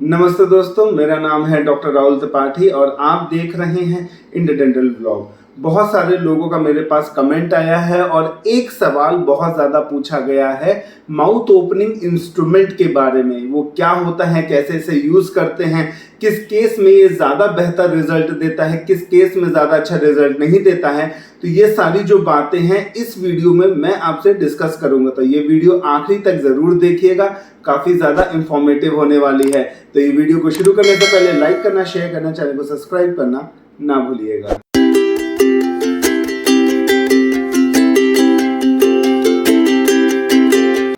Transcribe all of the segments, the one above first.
नमस्ते दोस्तों, मेरा नाम है डॉक्टर राहुल त्रिपाठी और आप देख रहे हैं इंडिया डेंटल ब्लॉग। बहुत सारे लोगों का मेरे पास कमेंट आया है और एक सवाल बहुत ज़्यादा पूछा गया है माउथ ओपनिंग इंस्ट्रूमेंट के बारे में। वो क्या होता है, कैसे इसे यूज़ करते हैं, किस केस में ये ज़्यादा बेहतर रिजल्ट देता है, किस केस में ज़्यादा अच्छा रिजल्ट नहीं देता है। तो ये सारी जो बातें हैं इस वीडियो में मैं आपसे डिस्कस करूंगा, तो ये वीडियो आखिरी तक ज़रूर देखिएगा, काफ़ी ज़्यादा इंफॉर्मेटिव होने वाली है। तो ये वीडियो को शुरू करने से पहले लाइक करना, शेयर करना, चैनल को सब्सक्राइब करना ना भूलिएगा।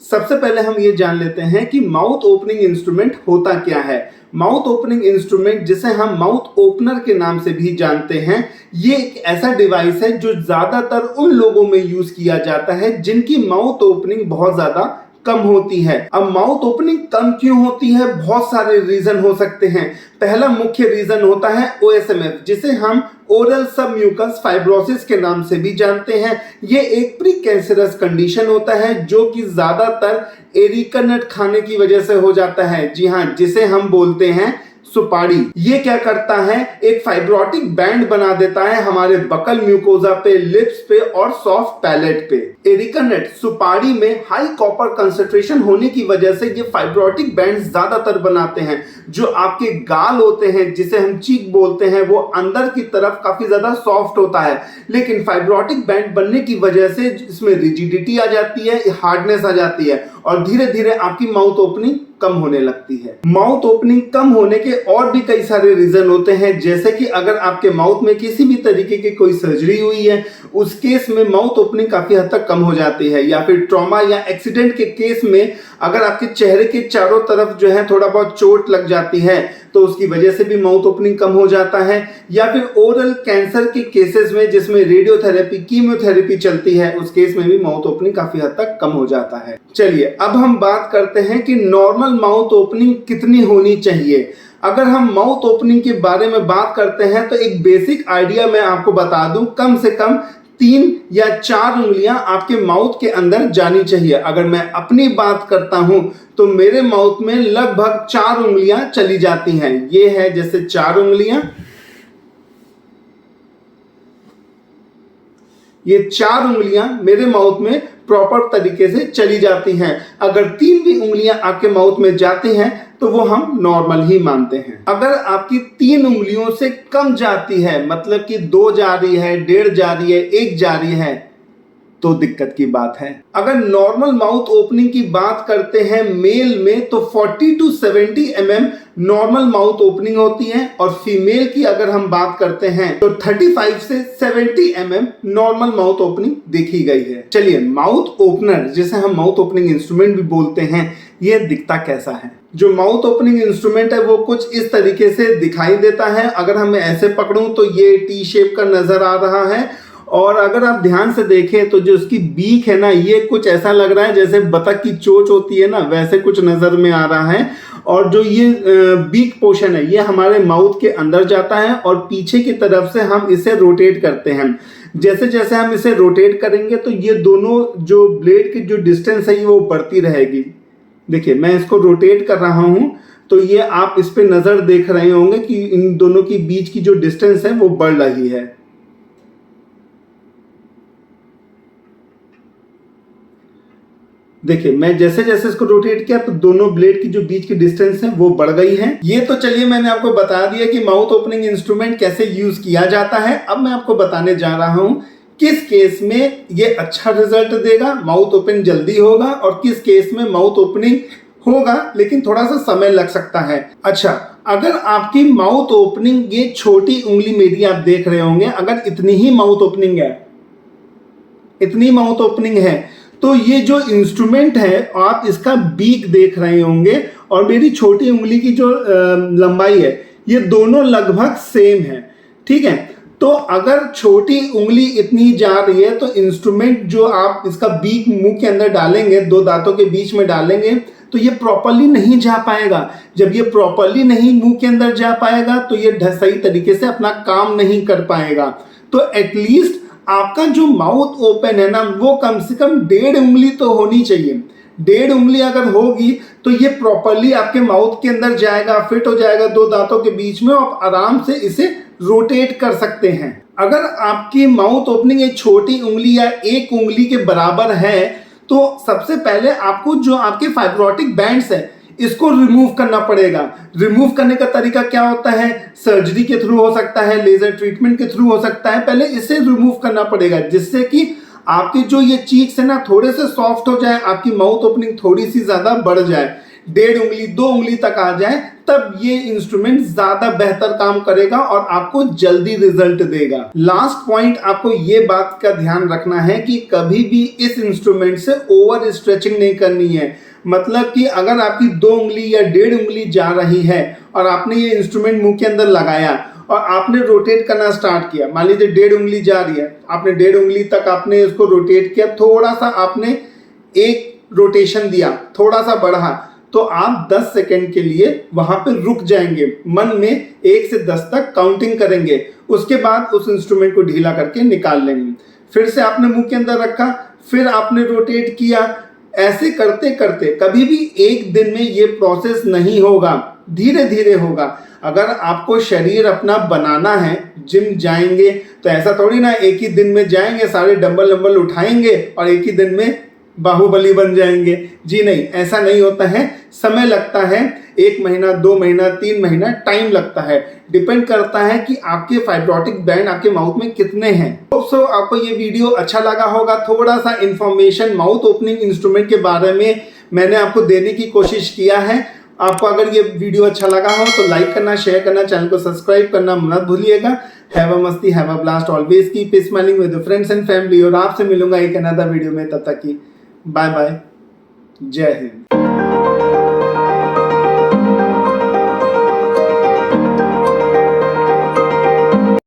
सबसे पहले हम ये जान लेते हैं कि माउथ ओपनिंग इंस्ट्रूमेंट होता क्या है। माउथ ओपनिंग इंस्ट्रूमेंट, जिसे हम माउथ ओपनर के नाम से भी जानते हैं, ये एक ऐसा डिवाइस है जो ज्यादातर उन लोगों में यूज किया जाता है जिनकी माउथ ओपनिंग बहुत ज्यादा कम होती है। अब माउथ ओपनिंग कम क्यों होती है, बहुत सारे रीजन हो सकते हैं। पहला मुख्य रीजन होता है OSMF, जिसे हम ओरल सबम्यूकस फाइब्रोसिस के नाम से भी जानते हैं। ये एक प्री कैंसरस कंडीशन होता है जो कि ज्यादातर एरिका नट खाने की वजह से हो जाता है। जी हाँ, जिसे हम बोलते हैं सुपारी। ये क्या करता है, एक फाइब्रोटिक बैंड बना देता है हमारे बकल म्यूकोजा पे, लिप्स पे और सॉफ्ट पैलेट पे। एरिका नट सुपारी में हाई कॉपर कंसंट्रेशन होने की वजह से ये फाइब्रोटिक बैंड ज्यादातर बनाते हैं। जो आपके गाल होते हैं, जिसे हम चीक बोलते हैं, वो अंदर की तरफ काफी ज्यादा सॉफ्ट होता है, लेकिन फाइब्रोटिक बैंड बनने की वजह से इसमें रिजिडिटी आ जाती है, हार्डनेस आ जाती है और धीरे धीरे आपकी माउथ ओपनिंग कम होने लगती है। माउथ ओपनिंग कम होने के और भी कई सारे रीजन होते हैं, जैसे कि अगर आपके माउथ में किसी भी तरीके की कोई सर्जरी हुई है, उस केस में माउथ ओपनिंग काफी हद तक कम हो जाती है। या फिर ट्रॉमा या एक्सीडेंट के केस में अगर आपके चेहरे के चारों तरफ जो है थोड़ा बहुत चोट लग जाती है तो उसकी वजह से भी माउथ ओपनिंग कम हो जाता है। या फिर ओरल कैंसर के केसेस में जिसमें रेडियोथेरेपी, कीमोथेरेपी चलती है, उस केस में भी माउथ ओपनिंग काफी हद तक कम हो जाता है। चलिए अब हम बात करते हैं कि नॉर्मल माउथ ओपनिंग कितनी होनी चाहिए। अगर हम माउथ ओपनिंग के बारे में बात करते हैं तो एक बेसिक आइडिया मैं आपको बता दूं, कम से कम 3 या 4 उंगलियां आपके माउथ के अंदर जानी चाहिए। अगर मैं अपनी बात करता हूं तो मेरे माउथ में लगभग 4 उंगलियां चली जाती हैं। ये है जैसे 4 उंगलियां, ये 4 उंगलियां मेरे माउथ में प्रॉपर तरीके से चली जाती हैं। अगर 3 भी उंगलियां आपके माउथ में जाती हैं तो वो हम नॉर्मल ही मानते हैं। अगर आपकी 3 उंगलियों से कम जाती है, मतलब कि 2 जा रही है, 1.5 जा रही है, 1 जा रही है, तो दिक्कत की बात है। अगर नॉर्मल माउथ ओपनिंग की बात करते हैं मेल में तो 40 to 70 mm normal mouth opening होती है, और फीमेल की अगर हम बात करते हैं तो 35 से 70 mm नॉर्मल माउथ ओपनिंग देखी गई है। चलिए, माउथ ओपनर, जिसे हम माउथ ओपनिंग इंस्ट्रूमेंट भी बोलते हैं, ये दिखता कैसा है। जो माउथ ओपनिंग इंस्ट्रूमेंट है वो कुछ इस तरीके से दिखाई देता है। अगर हम ऐसे पकड़ूं तो ये टी शेप का नजर आ रहा है, और अगर आप ध्यान से देखें तो जो उसकी बीक है ना, ये कुछ ऐसा लग रहा है जैसे बतख की चोंच होती है ना, वैसे कुछ नजर में आ रहा है। और जो ये बीक पोर्शन है, ये हमारे माउथ के अंदर जाता है और पीछे की तरफ से हम इसे रोटेट करते हैं। जैसे जैसे हम इसे रोटेट करेंगे तो ये दोनों जो ब्लेड की जो डिस्टेंस है वो बढ़ती रहेगी। देखिए, मैं इसको रोटेट कर रहा हूं तो ये आप इस पे नजर देख रहे होंगे कि इन दोनों के बीच की जो डिस्टेंस है वो बढ़ रही है। देखिए, मैं जैसे जैसे इसको रोटेट किया तो दोनों ब्लेड की जो बीच की डिस्टेंस है वो बढ़ गई है। ये तो चलिए मैंने आपको बता दिया कि माउथ ओपनिंग इंस्ट्रूमेंट कैसे यूज किया जाता है। अब मैं आपको बताने जा रहा हूं किस केस में ये अच्छा रिजल्ट देगा, माउथ ओपन जल्दी होगा, और किस केस में माउथ ओपनिंग होगा लेकिन थोड़ा सा समय लग सकता है। अच्छा, अगर आपकी माउथ ओपनिंग, ये छोटी उंगली मेरी आप देख रहे होंगे, अगर इतनी ही माउथ ओपनिंग है, इतनी माउथ ओपनिंग है, तो ये जो इंस्ट्रूमेंट है आप इसका बीक देख रहे होंगे और मेरी छोटी उंगली की जो लंबाई है, ये दोनों लगभग सेम है। ठीक है, तो अगर छोटी उंगली इतनी जा रही है तो इंस्ट्रूमेंट जो आप इसका बीक मुंह के अंदर डालेंगे, 2 दांतों के बीच में डालेंगे, तो ये प्रॉपरली नहीं जा पाएगा। जब ये प्रॉपरली नहीं मुंह के अंदर जा पाएगा तो ये सही तरीके से अपना काम नहीं कर पाएगा। तो एटलीस्ट आपका जो माउथ ओपन है ना, वो कम से कम 1.5 उंगली तो होनी चाहिए। 1.5 उंगली अगर होगी तो ये प्रॉपरली आपके माउथ के अंदर जाएगा, फिट हो जाएगा 2 दांतों के बीच में, आप आराम से इसे रोटेट कर सकते हैं। अगर आपकी माउथ ओपनिंग एक छोटी उंगली या 1 उंगली के बराबर है तो सबसे पहले आपको जो आपके फाइब्रोटिक बैंड्स है इसको रिमूव करना पड़ेगा। रिमूव करने का तरीका क्या होता है? सर्जरी के थ्रू हो सकता है, लेजर ट्रीटमेंट के थ्रू हो सकता है। पहले इसे रिमूव करना पड़ेगा जिससे कि आपके जो ये चीक्स है ना थोड़े से सॉफ्ट हो जाए, आपकी माउथ ओपनिंग थोड़ी सी ज्यादा बढ़ जाए, 1.5 उंगली 2 उंगली तक आ जाए, तब ये इंस्ट्रूमेंट ज्यादा बेहतर काम करेगा और आपको जल्दी रिजल्ट देगा। लास्ट पॉइंट, आपको ये बात का ध्यान रखना है कि कभी भी इस इंस्ट्रूमेंट से ओवर स्ट्रेचिंग नहीं करनी है। मतलब कि अगर आपकी 2 उंगली या 1.5 उंगली जा रही है और आपने ये इंस्ट्रूमेंट मुंह के अंदर लगाया और आपने रोटेट करना स्टार्ट किया, मान लीजिए 1.5 उंगली जा रही है, आपने 1.5 उंगली तक आपने इसको रोटेट किया, थोड़ा सा आपने एक रोटेशन दिया, थोड़ा सा बढ़ा, तो आप 10 सेकंड के लिए वहां पे रुक जाएंगे, मन में 1 से 10 तक काउंटिंग करेंगे, उसके बाद उस इंस्ट्रूमेंट को ढीला करके निकाल लेंगे। फिर से आपने मुंह के अंदर रखा, फिर आपने रोटेट किया। ऐसे करते करते कभी भी एक दिन में ये प्रोसेस नहीं होगा, धीरे धीरे होगा। अगर आपको शरीर अपना बनाना है, जिम जाएंगे तो ऐसा थोड़ी ना एक ही दिन में जाएंगे, सारे डंबल डंबल उठाएंगे और एक ही दिन में बाहुबली बन जाएंगे। जी नहीं, ऐसा नहीं होता है, समय लगता है, 1 महीना 2 महीना 3 महीना टाइम लगता है। डिपेंड करता है कि आपके फाइब्रोटिक बैंड आपके माउथ में कितने हैं। तो आपको ये वीडियो अच्छा लगा होगा। थोड़ा सा इंफॉर्मेशन माउथ ओपनिंग इंस्ट्रूमेंट के बारे में मैंने आपको देने की कोशिश किया है। आपको अगर ये वीडियो अच्छा लगा हो तो लाइक करना, शेयर करना, चैनल को सब्सक्राइब करना मत भूलिएगा। हैव अ मस्ती, have a blast, always keep smiling with friends and family. और आपसे मिलूंगा एक अनदर वीडियो में, तब तक की बाय बाय, जय हिंद।